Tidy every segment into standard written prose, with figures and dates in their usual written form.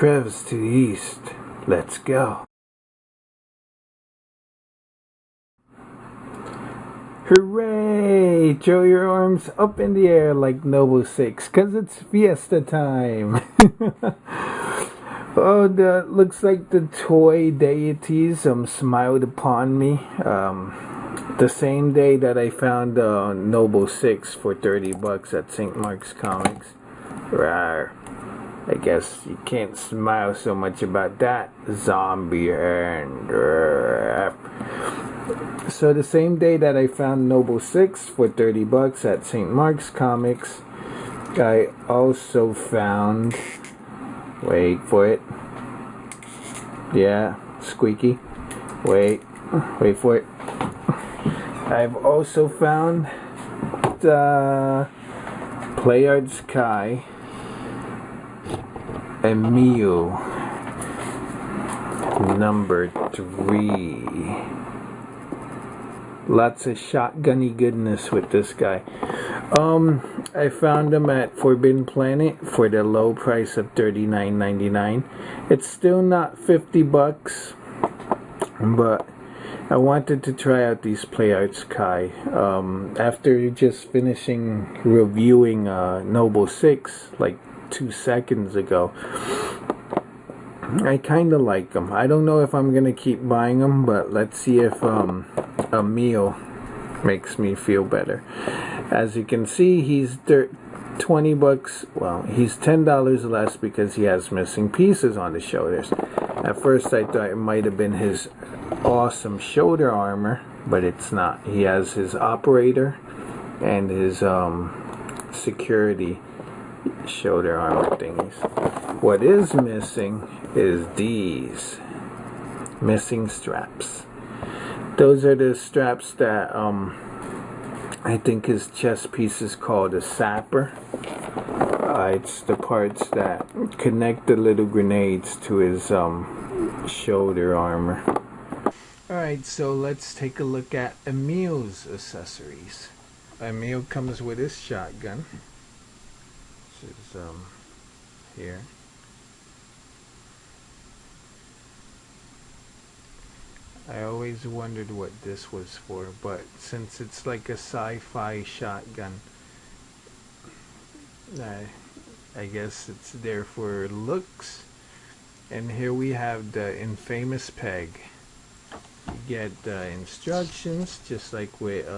Creves to the east. Let's go. Hooray! Throw your arms up in the air like Noble 6, 'cause it's fiesta time. Oh, that looks like the toy deities smiled upon me. The same day that I found Noble 6 for $30 at St. Mark's Comics. Rawr. I guess you can't smile so much about that, zombie hand. So the same day that I found Noble 6 for $30 at St. Mark's Comics, I also found, wait for it, yeah, squeaky, wait for it, I've also found the Playarts Kai Emile number 3. Lots of shotgunny goodness with this guy. I found him at Forbidden Planet for the low price of $39.99. It's still not $50, but I wanted to try out these Playarts Kai. After just finishing reviewing Noble 6 like 2 seconds ago, I kind of like them. I don't know if I'm gonna keep buying them, but let's see if Emile makes me feel better. As you can see, he's $20. Well, he's $10 less because he has missing pieces on the shoulders. At first I thought it might have been his awesome shoulder armor, but it's not. He has his operator and his security shoulder armor thingies. What is missing is these missing straps. Those are the straps that I think his chest piece is called a sapper. It's the parts that connect the little grenades to his shoulder armor. Alright, so let's take a look at Emile's accessories. Emile comes with his shotgun, which is here. I always wondered what this was for, but since it's like a sci-fi shotgun, I guess it's there for looks. And here we have the infamous peg. You get the instructions just like with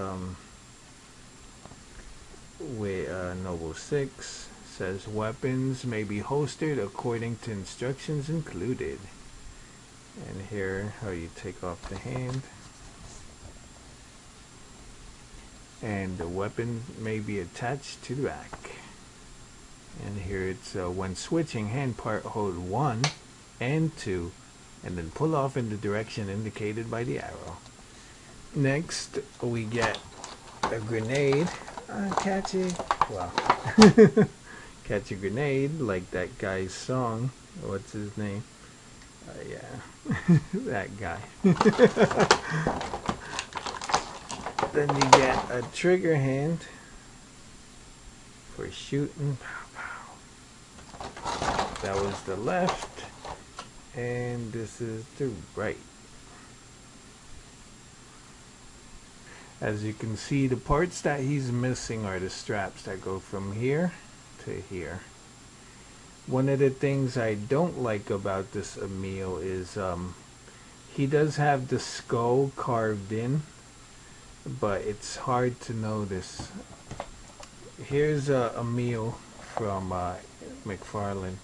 Noble 6. Says weapons may be holstered according to instructions included. And here how you take off the hand, and the weapon may be attached to the rack. And here it's when switching hand part, hold 1 and 2 and then pull off in the direction indicated by the arrow. Next we get a grenade. Catch it, well catch a grenade like that guy's song. What's his name? Yeah, that guy. Then you get a trigger hand for shooting. That was the left, and this is the right. As you can see, the parts that he's missing are the straps that go from here to here. One of the things I don't like about this Emile is he does have the skull carved in, but it's hard to notice. Here's Emile from McFarlane.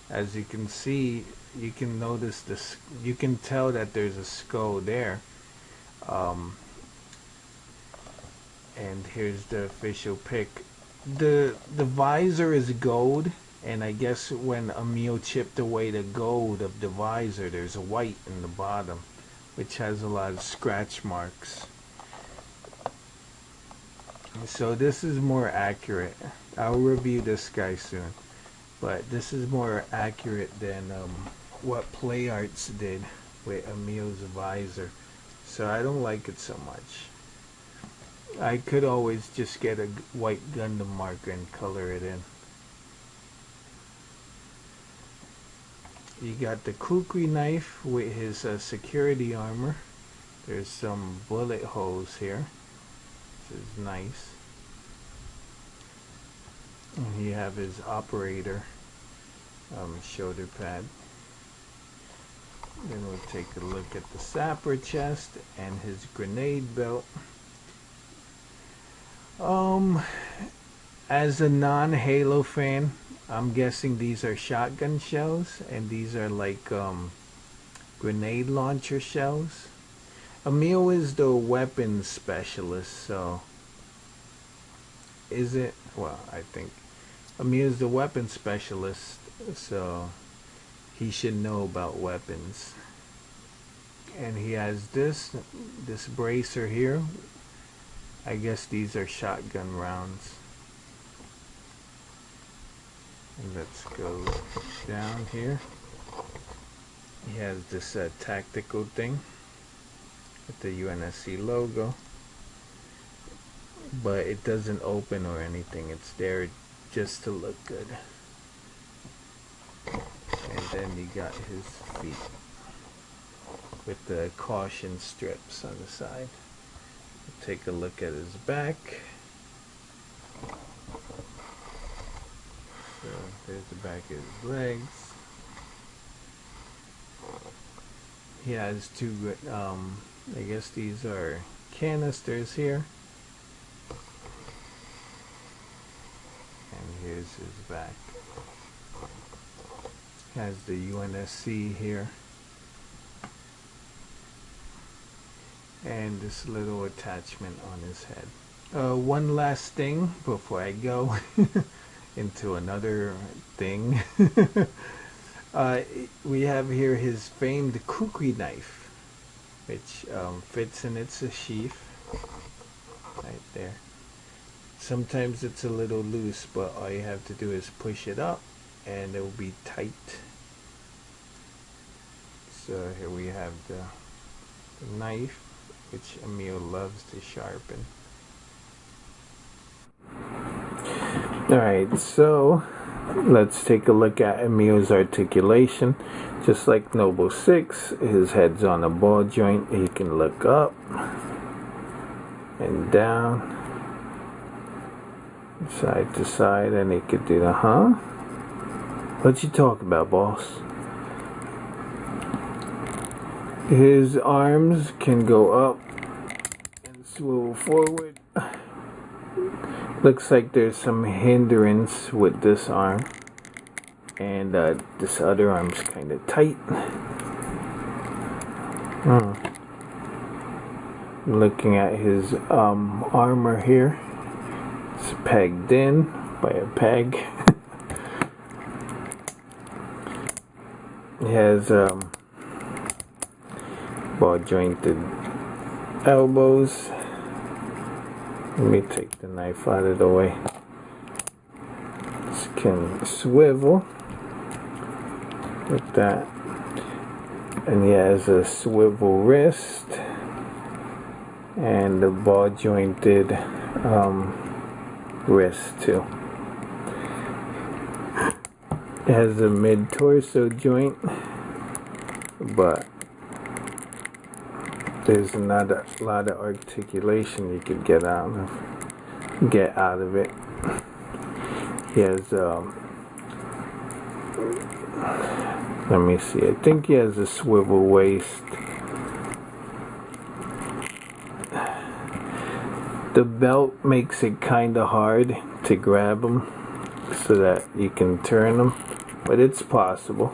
As you can see, you can notice this. You can tell that there's a skull there. And here's the official pic. The visor is gold. And I guess when Emile chipped away the gold of the visor, there's a white in the bottom, which has a lot of scratch marks. So this is more accurate. I'll review this guy soon, but this is more accurate than what Playarts did with Emile's visor. So I don't like it so much. I could always just get a white Gundam marker and color it in. You got the Kukri knife with his security armor. There's some bullet holes here, which is nice. And you have his operator shoulder pad. Then we'll take a look at the sapper chest and his grenade belt. As a non-Halo fan, I'm guessing these are shotgun shells, and these are like grenade launcher shells. Emile is the weapons specialist, so is it? Well, I think Emile is the weapons specialist, so he should know about weapons. And he has this bracer here. I guess these are shotgun rounds. And let's go down here. He has this tactical thing with the UNSC logo, but it doesn't open or anything. It's there just to look good. And then you got his feet with the caution strips on the side. Take a look at his back. So there's the back of his legs. He has two, I guess these are canisters here. And here's his back. Has the UNSC here. And this little attachment on his head. One last thing before I go into another thing. We have here his famed Kukri knife, which fits in its sheath right there. Sometimes it's a little loose, but all you have to do is push it up and it will be tight. So here we have the knife, which Emile loves to sharpen. Alright, so let's take a look at Emile's articulation. Just like Noble 6, his head's on a ball joint. He can look up and down, side to side, and he could do the What you talking about, boss? His arms can go up and swivel forward. Looks like there's some hindrance with this arm, and this other arm's kind of tight. Looking at his armor here, it's pegged in by a peg. He has ball jointed elbows. Let me take the knife out of the way. This can swivel like that, and he has a swivel wrist and a ball jointed wrist too. It has a mid torso joint, but there's not a lot of articulation you could get out of it. He has let me see, I think he has a swivel waist. The belt makes it kind of hard to grab them so that you can turn them, but it's possible.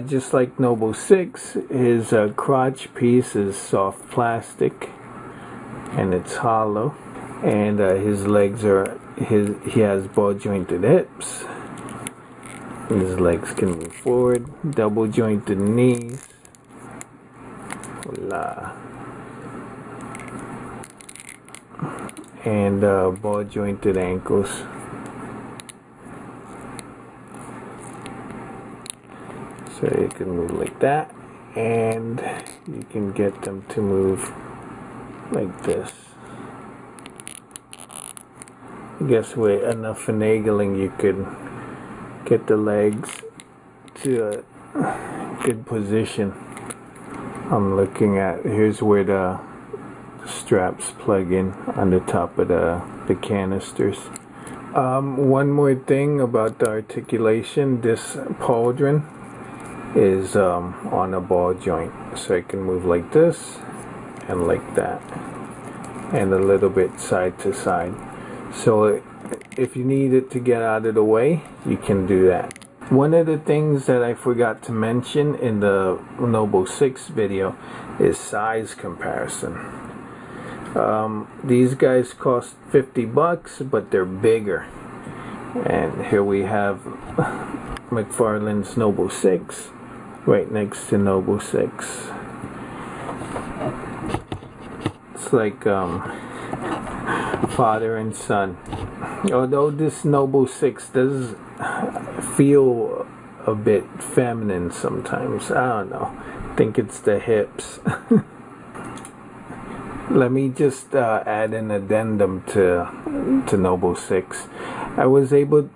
Just like Noble 6, his crotch piece is soft plastic and it's hollow, and his legs are he has ball jointed hips, and his legs can move forward, double jointed knees. Voila. And ball jointed ankles. So you can move like that, and you can get them to move like this. guess with enough finagling you could get the legs to a good position. I'm looking at, here's where the straps plug in on the top of the canisters. One more thing about the articulation, this pauldron is on a ball joint, so I can move like this and like that, and a little bit side to side. So if you need it to get out of the way, you can do that. One of the things that I forgot to mention in the Noble 6 video is size comparison. These guys cost 50 bucks, but they're bigger. And here we have McFarlane's Noble 6 right next to Noble 6. It's like father and son. Although this Noble 6 does feel a bit feminine sometimes. I don't know. I think it's the hips. Let me just add an addendum to Noble 6. I was able,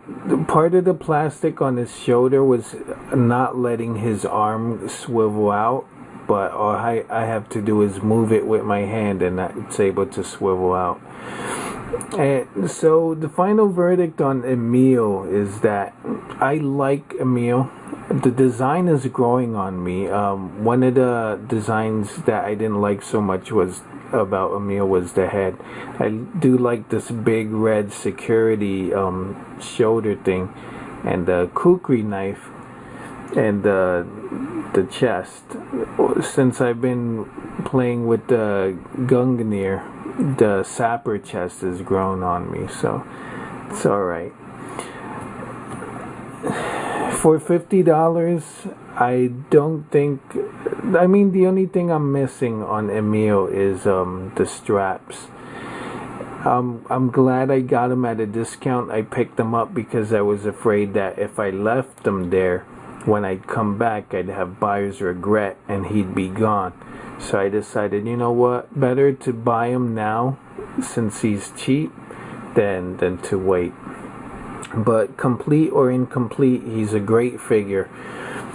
part of the plastic on his shoulder was not letting his arm swivel out, but all I have to do is move it with my hand and it's able to swivel out. And so the final verdict on Emile is that I like Emile. The design is growing on me. One of the designs that I didn't like so much was about Emile was the head. I do like this big red security shoulder thing, and the Kukri knife, and the chest. Since I've been playing with the Gungnir, the sapper chest has grown on me, so it's alright. For $50, I don't think, I mean, the only thing I'm missing on Emile is the straps. I'm glad I got them at a discount. I picked them up because I was afraid that if I left them there, when I'd come back, I'd have buyer's regret and he'd be gone. So I decided, you know what, better to buy him now since he's cheap than to wait. But complete or incomplete, he's a great figure.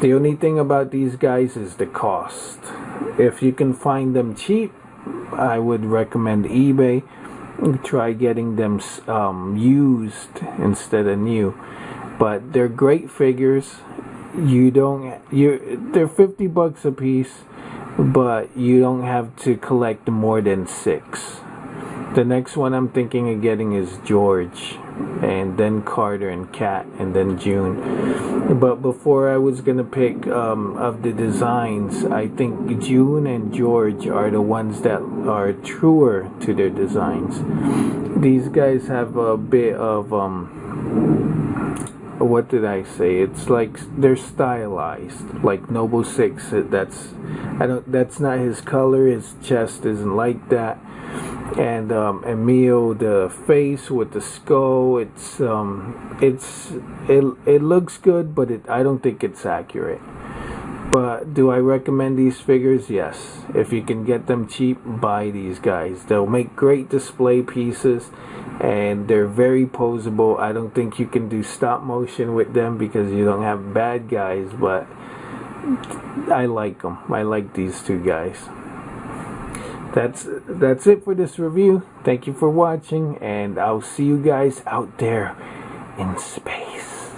The only thing about these guys is the cost. If you can find them cheap, I would recommend eBay. Try getting them used instead of new. But they're great figures. They're 50 bucks a piece, but you don't have to collect more than 6. The next one I'm thinking of getting is George, and then Carter and Kat, and then June. But before I was gonna pick of the designs, I think June and George are the ones that are truer to their designs. These guys have a bit of what did I say? It's like they're stylized, like Noble 6. That's not his color. His chest isn't like that. And Emile, the face with the skull, it looks good, but I don't think it's accurate. But do I recommend these figures? Yes. If you can get them cheap, buy these guys. They'll make great display pieces, and they're very posable. I don't think you can do stop motion with them because you don't have bad guys, but I like them. I like these two guys. That's it for this review. Thank you for watching, and I'll see you guys out there in space.